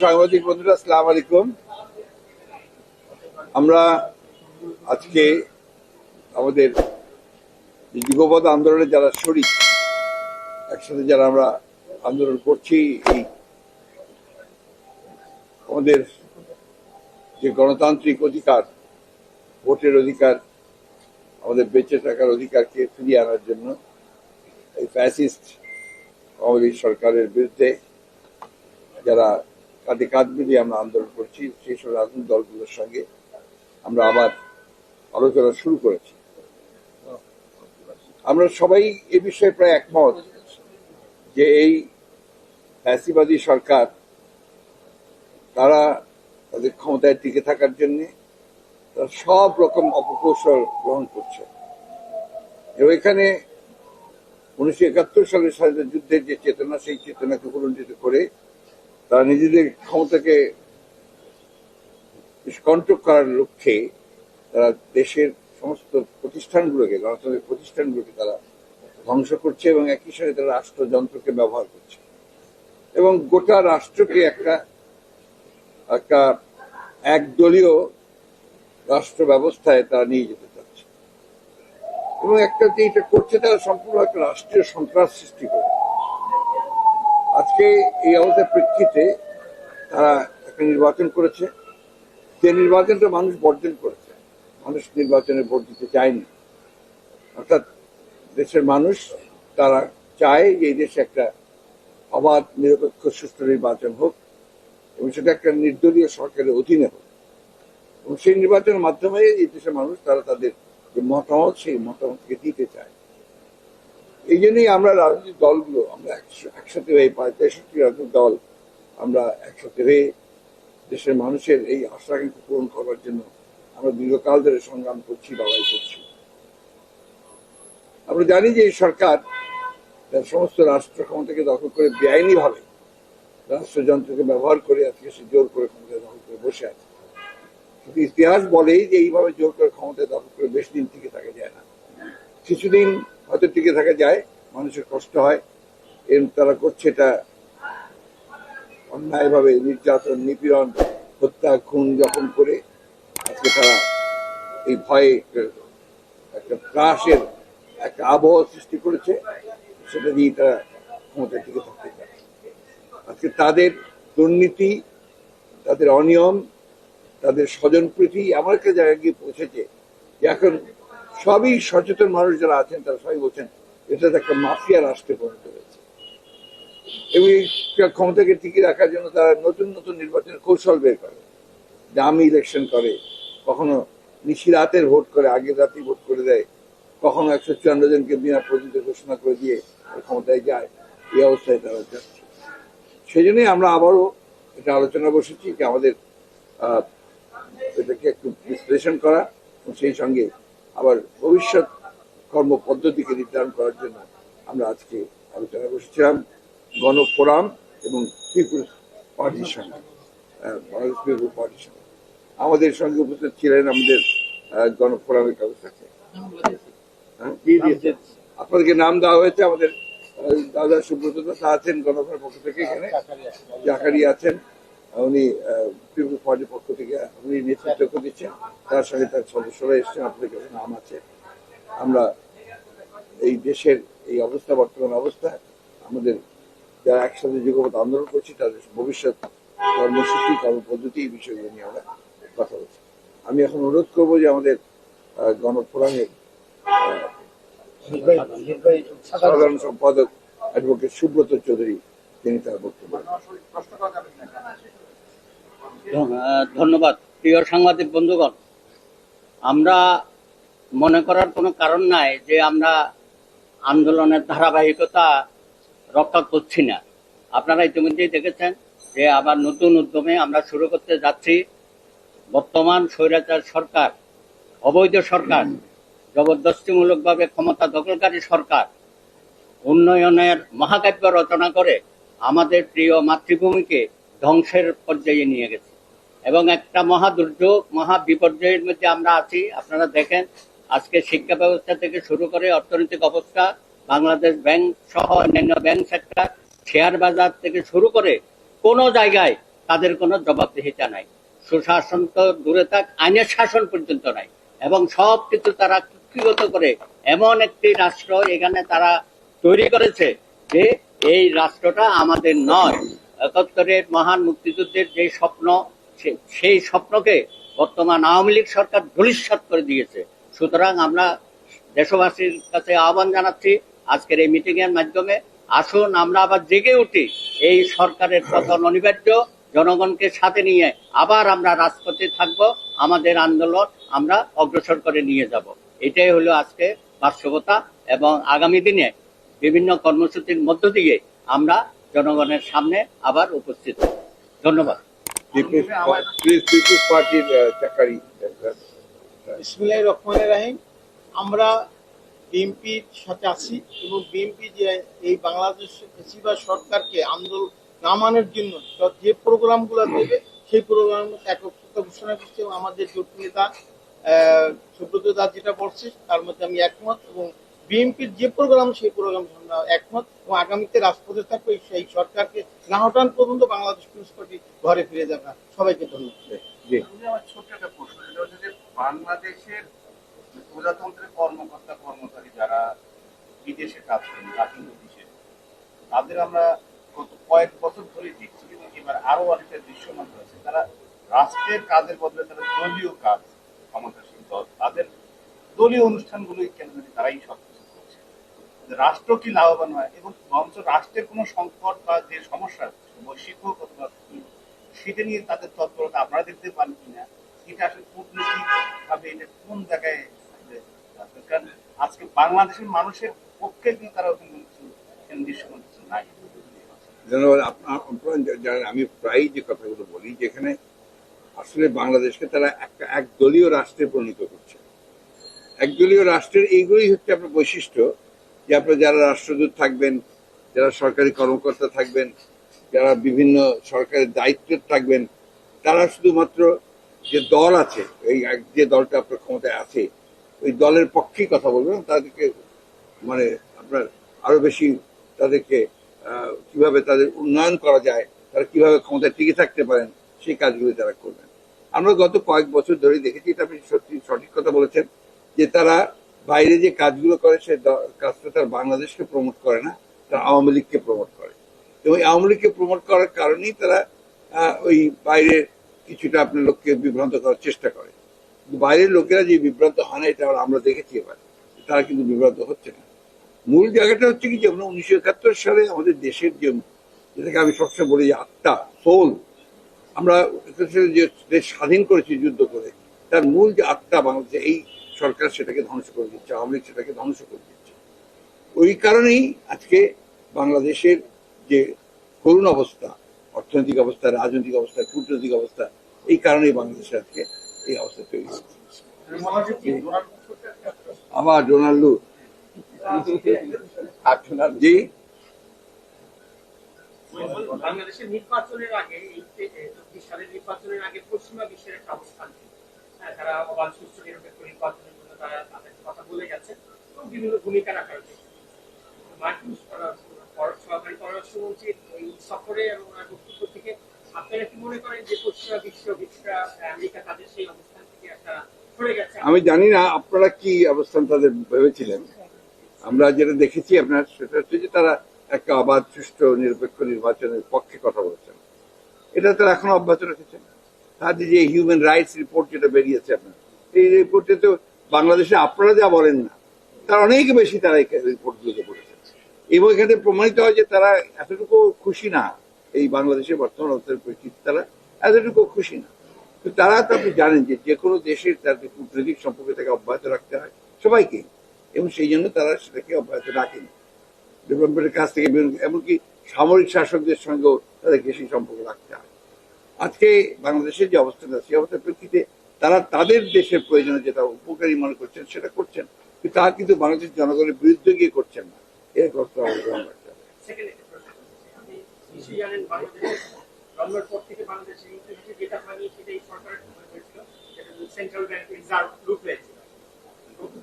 সাংবাদিক বন্ধুরা, আসসালামু আলাইকুম। আমরা আজকে আমাদের যুগপৎ আন্দোলনে যারা শরীক, একসাথে যারা আমরা আন্দোলন করছি, এই আমাদের যে গণতান্ত্রিক অধিকার, ভোটের অধিকার, আমাদের বেঁচে থাকার অধিকারকে ফিরিয়ে আনার জন্য এই ফ্যাসিস্ট আওয়ামী লীগ সরকারের বিরুদ্ধে যারা কাঁধে কাঁধ মিলিয়ে আমরা আন্দোলন করছি, সেই সব রাজনৈতিক দলগুলোর সঙ্গে আমরা আবার আলোচনা শুরু করেছি। আমরা সবাই এ বিষয়ে প্রায় একমত যে এই ফ্যাসিবাদী সরকার তারা তাদের ক্ষমতায় টিকে থাকার জন্য তারা সব রকম অপকৌশল গ্রহণ করছে। এবং এখানে 1971 সালের স্বাধীনতা যুদ্ধের যে চেতনা, সেই চেতনাকে প্রলম্বিত করে তারা নিজেদের ক্ষমতাকে কন্ট্রোল করার লক্ষ্যে তারা দেশের সমস্ত প্রতিষ্ঠানগুলোকে, গণতান্ত্রিক প্রতিষ্ঠানগুলোকে তারা ধ্বংস করছে এবং একই সঙ্গে তারা রাষ্ট্রযন্ত্রকে ব্যবহার করছে এবং গোটা রাষ্ট্রকে একটা একদলীয় রাষ্ট্র ব্যবস্থায় তারা নিয়ে যেতে চাচ্ছে এবং একটা যে এটা করছে তারা সম্পূর্ণ একটা রাষ্ট্রীয় সন্ত্রাস সৃষ্টি করে। আজকে এই অবস্থার প্রেক্ষিতে তারা একটা নির্বাচন করেছে, যে নির্বাচনটা মানুষ বর্জন করেছে। মানুষ নির্বাচনে ভোট দিতে চায়নি, অর্থাৎ দেশের মানুষ তারা চায় যে এই দেশে একটা অবাধ, নিরপেক্ষ, সুষ্ঠু নির্বাচন হোক এবং সেটা একটা নির্দলীয় সরকারের অধীনে হোক এবং সেই নির্বাচনের মাধ্যমে এই দেশের মানুষ তারা তাদের যে মতামত, সেই মতামতকে দিতে চায়। এই জন্যই আমরা রাজনৈতিক দলগুলো আমরা একসাথে হয়ে, 65টি রাজনৈতিক দল আমরা একসাথে হয়ে দেশের মানুষের এই আশা আকাঙ্ক্ষা পূরণ করার জন্য আমরা দীর্ঘকাল ধরে সংগ্রাম করছি, লড়াই করছি। আমরা জানি যে এই সরকার তার সমস্ত রাষ্ট্র ক্ষমতাকে দখল করে বেআইনি ভাবে রাষ্ট্রযন্ত্রকে ব্যবহার করে আজকে সে জোর করে ক্ষমতায় দখল করে বসে আছে। কিন্তু ইতিহাস বলেই যে এইভাবে জোর করে ক্ষমতায় দখল করে বেশি দিন টিকে থাকা যায় না। কিছুদিন হয়তো টিকে থাকা যায়, মানুষের কষ্ট হয়, এর তারা করছে এটা অন্যায়ভাবে নির্যাতন, নিপীড়ন, হত্যা, খুন যখন করে আজকে তারা এই ভয়ে একটা ত্রাসের একটা আবহাওয়া সৃষ্টি করেছে, সেটা দিয়ে তারা ক্ষমতায় টিকে থাকতে চায়। আজকে তাদের দুর্নীতি, তাদের অনিয়ম, তাদের স্বজনপ্রীতি এমন একটা জায়গায় গিয়ে পৌঁছেছে যে এখন সবই সচেতন মানুষ যারা আছেন তারা সবাই বলছেন এটা একটা মাফিয়া রাষ্ট্রে পরিণত হয়েছে এবং এই ক্ষমতাকে টিকিয়ে রাখার জন্য তারা নতুন নতুন নির্বাচনের কৌশল বের করে, দামি ইলেকশন করে, কখনো নিশিরাতের ভোট করে, আগের রাতেই ভোট করে দেয়, কখনো 154 জনকে বিনা প্রতিদ্বন্দ্বিতা ঘোষণা করে দিয়ে ক্ষমতায় যায়। এই অবস্থায় তারা যাচ্ছে। সেই জন্যই আমরা আবারও এটা আলোচনা বসেছি যে আমাদের এটাকে একটু বিশ্লেষণ করা এবং সেই সঙ্গে আবার ভবিষ্যৎ কর্মপদ্ধতিকে নির্ধারণ করার জন্য আমরা আজকে আলোচনা বসেছিলাম গণফোরাম এবং পিপুলস পার্টির সঙ্গে, বাংলাদেশ পিপুলস পার্টির সঙ্গে। আমাদের সঙ্গে উপস্থিত ছিলেন আমাদের গণফোরামের ব্যবস্থাকে আপনাদেরকে নাম দেওয়া হয়েছে। আমাদের দাদা সুব্রত দাস আছেন গণফোরামের পক্ষ থেকে, এখানে জাকারি আছেন, উনি পিপুলস পার্টির পক্ষ থেকে উনি নেতৃত্ব দিচ্ছেন, তার সঙ্গে তার সদস্যরা এসছেন, আপনাদের কাছে নাম আছে। আমরা এই দেশের এই অবস্থা, বর্তমান অবস্থা, আমাদের যারা একসাথে যুগপৎ আন্দোলন করছি তাদের ভবিষ্যৎ কর্মসূচি, কর্মপদ্ধতি, এই বিষয়গুলো নিয়ে আমরা কথা বলছি। আমি এখন অনুরোধ করবো যে আমাদের গণফোরামের সাধারণ সম্পাদক অ্যাডভোকেট সুব্রত চৌধুরী তিনি তার বক্তব্য। ধন্যবাদ। প্রিয় সাংবাদিক বন্ধুগণ, আমরা মনে করার কোনো কারণ নাই যে আমরা আন্দোলনের ধারাবাহিকতা রক্ষা করছি না। আপনারা ইতিমধ্যেই দেখেছেন যে আবার নতুন উদ্যমে আমরা শুরু করতে যাচ্ছি। বর্তমান স্বৈরাচার সরকার, অবৈধ সরকার, জবরদস্তিমূলকভাবে ক্ষমতা দখলকারী সরকার উন্নয়নের মহাকাব্য রচনা করে আমাদের প্রিয় মাতৃভূমিকে ধ্বংসের পর্যায়ে নিয়ে গেছে এবং একটা মহা দুর্যোগ, মহা বিপর্যয়ের মধ্যে আমরা আছি। আপনারা দেখেন আজকে শিক্ষা ব্যবস্থা থেকে শুরু করে অর্থনৈতিক অবস্থা, বাংলাদেশ ব্যাংক সহ অন্যান্য ব্যাংক সেক্টর, শেয়ার বাজার থেকে শুরু করে কোনো জায়গায় তাদের কোনো জবাবদিহিতা নাই। সুশাসন তো দূরে থাক, আইনের শাসন পর্যন্ত নাই, এবং সব কিছু তারা কুক্ষিগত করে এমন একটি রাষ্ট্র এখানে তারা তৈরি করেছে যে এই রাষ্ট্রটা আমাদের নয়। ৭১-এর মহান মুক্তিযুদ্ধের যে স্বপ্ন, সেই স্বপ্নকে বর্তমান আওয়ামী লীগ সরকার ধূলিসাৎ করে দিয়েছে। সুতরাং আমরা দেশবাসীর কাছে আহ্বান জানাচ্ছি আজকের এই মিটিং এর মাধ্যমে, আসুন আমরা আবার জেগে উঠি। এই সরকারের পতন অনিবার্য, জনগণকে সাথে নিয়ে আবার আমরা রাজপথে থাকব, আমাদের আন্দোলন আমরা অগ্রসর করে নিয়ে যাব। এটাই হলো আজকে বাস্তবতা, এবং আগামী দিনে বিভিন্ন কর্মসূচির মধ্য দিয়ে আমরা জনগণের সামনে আবার উপস্থিত হব। ধন্যবাদ। পিপলস পার্টির চাকারি। বিসমিল্লাহির রহমানির রহিম। আমরা বিএনপির সাথে আছি এবং বিএনপি যে এই বাংলাদেশ ফ্যাসিবাদ সরকারকে আন্দোলন নামানোর জন্য যে প্রোগ্রামগুলো দেবে সেই প্রোগ্রাম একত্রিত ঘোষণা করছে, এবং আমাদের জোট নেতা সুব্রত দাস যেটা বলছে তার মধ্যে আমি একমত, এবং বিএনপির যে প্রোগ্রাম সেই প্রোগ্রাম আমরা একমত, এবং আগামীতে রাজপথে থাকবে সেই সরকারকে না হটান পর্যন্ত বাংলাদেশ পিপলস পার্টি ঘরে ফিরে যাবে না। সবাইকে ধন্যবাদ। আমার ছোট্ট একটা প্রশ্ন, এটা হচ্ছে যে বাংলাদেশের প্রজাতন্ত্রের কর্মকর্তা কর্মচারী যারা বিদেশে কাজ করেন, জাতীয় দেশে, তাদের আমরা গত কয়েক বছর ধরে দেখছি, এবং এবার আরো অনেকটা দৃশ্যমান হয়েছে, তারা রাষ্ট্রের কাজের বদলে তারা দলীয় কাজ, ক্ষমতাসীন দল তাদের দলীয় অনুষ্ঠানগুলোই কেন জানি তারাই সবকিছু করছে। রাষ্ট্র কি লাভবান হয়, এবং বরঞ্চ রাষ্ট্রের কোনো সংকট বা যে সমস্যা বৈশ্বিক হোক অথবা সেটা নিয়ে তাদের তৎপরতা আপনারা দেখতে পান কিনা, এটা আসলে কূটনৈতিক ভাবে এটা কোন জায়গায়, কারণ আজকে বাংলাদেশের মানুষের পক্ষে কিন্তু তারা কিছু দৃশ্যমান কিছু নাই। ধন্যবাদ। আপনারা জানেন আমি প্রায় যে কথাগুলো বলি, যেখানে আসলে বাংলাদেশকে তারা একটা একদলীয় রাষ্ট্রে পরিণত করছে। একদলীয় রাষ্ট্রের এইগুলোই হচ্ছে আপনার বৈশিষ্ট্য, যে আপনার যারা রাষ্ট্রদূত থাকবেন, যারা সরকারি কর্মকর্তা থাকবেন, যারা বিভিন্ন সরকারের দায়িত্বে থাকবেন, তারা শুধুমাত্র যে দল আছে, এই যে দলটা আপনার ক্ষমতায় আছে ওই দলের পক্ষেই কথা বলবেন, তাদেরকে মানে আপনার আরো বেশি তাদেরকে কিভাবে তাদের উন্নয়ন করা যায়, তারা কিভাবে ক্ষমতায় টিকে থাকতে পারেন সেই কাজগুলি তারা করবেন। আমরা গত কয়েক বছর ধরে দেখেছি, এটা আপনি সত্যি সঠিক কথা বলেছেন, যে তারা বাইরে যে কাজগুলো করে সে কাজটা তারা বাংলাদেশকে প্রমোট করে না, তারা আওয়ামী লীগকে প্রমোট করে, এবং আওয়ামী লীগকে প্রমোট করার কারণেই তারা ওই বাইরের কিছুটা আপনার লোককে বিভ্রান্ত করার চেষ্টা করে। বাইরের লোকেরা যে বিভ্রান্ত হয় না এটা আমরা দেখেছি, এবার তারা কিন্তু বিভ্রান্ত হচ্ছে না। মূল জায়গাটা হচ্ছে কি, যেমন 1971 সালে আমাদের দেশের যে, যেটাকে আমি সবসময় বলি যে আত্মা, সোল, আমরা যে দেশ স্বাধীন করেছি যুদ্ধ করে, তার মূল যে আত্মা বাংলাদেশে, এই সরকার সেটাকে ধ্বংস করে দিচ্ছে, আওয়ামী লীগ সেটাকে ধ্বংস করে দিচ্ছে। ওই কারণেই আজকে বাংলাদেশের যে করুণ অবস্থা, অর্থনৈতিক অবস্থা, রাজনৈতিক অবস্থা, কূটনৈতিক অবস্থা, এই কারণেই বাংলাদেশে আজকে এই অবস্থা তৈরি হচ্ছে। আবার ডোনাল্ডো জি, বাংলাদেশের নির্বাচনের আগে, এই ২৪ সালের নির্বাচনের আগে পশ্চিমা বিশ্বের একটা অবস্থান ছিল। তারা অবাধ সুষ্ঠু নিরপেক্ষ নির্বাচনের জন্য তারা তাদের কথা বলে গেছে এবং বিভিন্ন ভূমিকা রাখা হয়েছে। মার্কিন সরকারি পররাষ্ট্রমন্ত্রীর এই সফরে এবং বক্তব্য থেকে আপনারা কি মনে করেন যে পশ্চিমা বিশ্বটা আমেরিকা তাদের সেই অবস্থান থেকে একটা সরে গেছে? আমি জানি না আপনারা কি অবস্থান তাদের ভেবেছিলেন। আমরা যেটা দেখেছি আপনার, সেটা হচ্ছে যে তারা একটা অবাধ সুষ্ঠু নিরপেক্ষ নির্বাচনের পক্ষে কথা বলেছেন, এটা তারা এখনো অব্যাহত রেখেছেন। তাদের যে হিউম্যান রাইটস রিপোর্ট যেটা বেরিয়েছে আপনার, এই রিপোর্টে তো বাংলাদেশে আপনারা যা বলেন না, তার অনেক বেশি তারা এই রিপোর্টগুলোকে বলেছেন, এবং এখানে প্রমাণিত হয় যে তারা এতটুকু খুশি না, এই বাংলাদেশের বর্তমান অবস্থার পরিস্থিতি তারা এতটুকু খুশি না। তো তারা তো আপনি জানেন যে কোনো দেশের তাদের কূটনৈতিক সম্পর্কে তাকে অব্যাহত রাখতে হয় সবাইকে, এবং সেই জন্য তারা সেটাকে অব্যাহত রাখেনি। ডেভেলপমেন্টের কাছ থেকে এমনকি সামরিক শাসকদের সঙ্গেও তাদেরকে সেই সম্পর্ক রাখতে হয়। আজকে বাংলাদেশের যে অবস্থাটা, সেই অবস্থার প্রেক্ষিতে তারা তাদের দেশের প্রয়োজনে যেটা উপকারী মনে করছেন সেটা করছেন, কিন্তু তা কিন্তু বাংলাদেশের জনগণের বিরুদ্ধে গিয়ে করছেন না, এর কষ্ট আমাদের গ্রহণ করতে হবে। জন্মের পর থেকে বাংলাদেশের ইতিহাসে যেটা হয়নি সেটাই সরকারের হয়েছিল, সেটা সেন্ট্রাল ব্যাংক রিজার্ভ লুট হয়েছিল।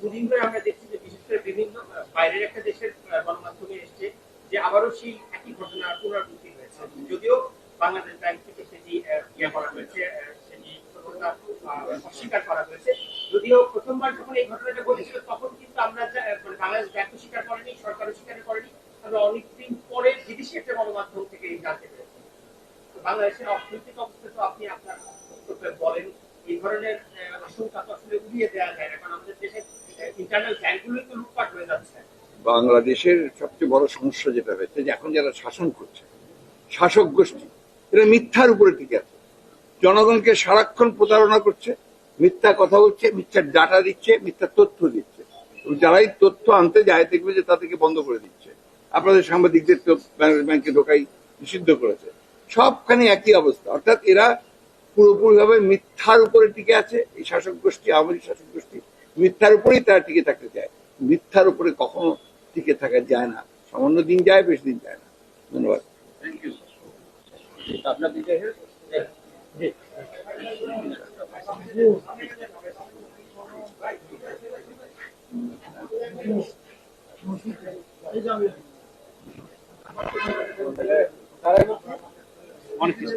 দুদিন ধরে আমরা দেখছি যে বিশেষ করে বিভিন্ন বাইরের একটা দেশের গণমাধ্যমে এসছে যে আবারও সেই একই ঘটনা পুনরাবৃত্তি হয়েছে, যদিও বাংলাদেশ ব্যাংক থেকে সেটি ইয়ে করা হয়েছে, সেটি সত্যতা অস্বীকার করা হয়েছে। যদিও প্রথমবার যখন এই ঘটনাটা ঘটেছিল তখন কিন্তু আমরা মানে বাংলাদেশ ব্যাংক স্বীকার করেনি, সরকারও স্বীকার করেনি, আমরা অনেকদিন পরে বিদেশি একটা গণমাধ্যম থেকে জানতে পেরেছি। বাংলাদেশের অর্থনৈতিক অবস্থা তো আপনি আপনার বক্তব্যে বলেন, এই ধরনের আশঙ্কা তো আসলে উড়িয়ে দেওয়া যায় না, কারণ আমাদের দেশের ইন্টারনাল ব্যাংকগুলোই তো লুটপাট হয়ে যাচ্ছে। বাংলাদেশের সবচেয়ে বড় সমস্যা যেটা হয়েছে যে এখন যারা শাসন করছে, শাসক গোষ্ঠী, এরা মিথ্যার উপরে টিকে আছে। জনগণকে সারাক্ষণ প্রতারণা করছে, মিথ্যা কথা বলছে, মিথ্যা ডাটা দিচ্ছে, মিথ্যা তথ্য দিচ্ছে। এবং যারাই তথ্য আনতে যায় দেখবে যে তাদেরকে বন্ধ করে দিচ্ছে। আপনাদের সাংবাদিকদের তো ব্যাংকে ঢোকাই নিষিদ্ধ করেছে। সবখানে একই অবস্থা, অর্থাৎ এরা পুরোপুরিভাবে মিথ্যার উপরে টিকে আছে। এই শাসক গোষ্ঠী, আওয়ামী লীগ শাসক গোষ্ঠী মিথ্যার উপরেই তারা টিকে থাকতে চায়। মিথ্যার উপরে কখনো টিকে থাকা যায় না, সামান্য দিন যায়, বেশি দিন যায় না। ধন্যবাদ। Thank you. আপনার বিজয় জি অনেক কিছু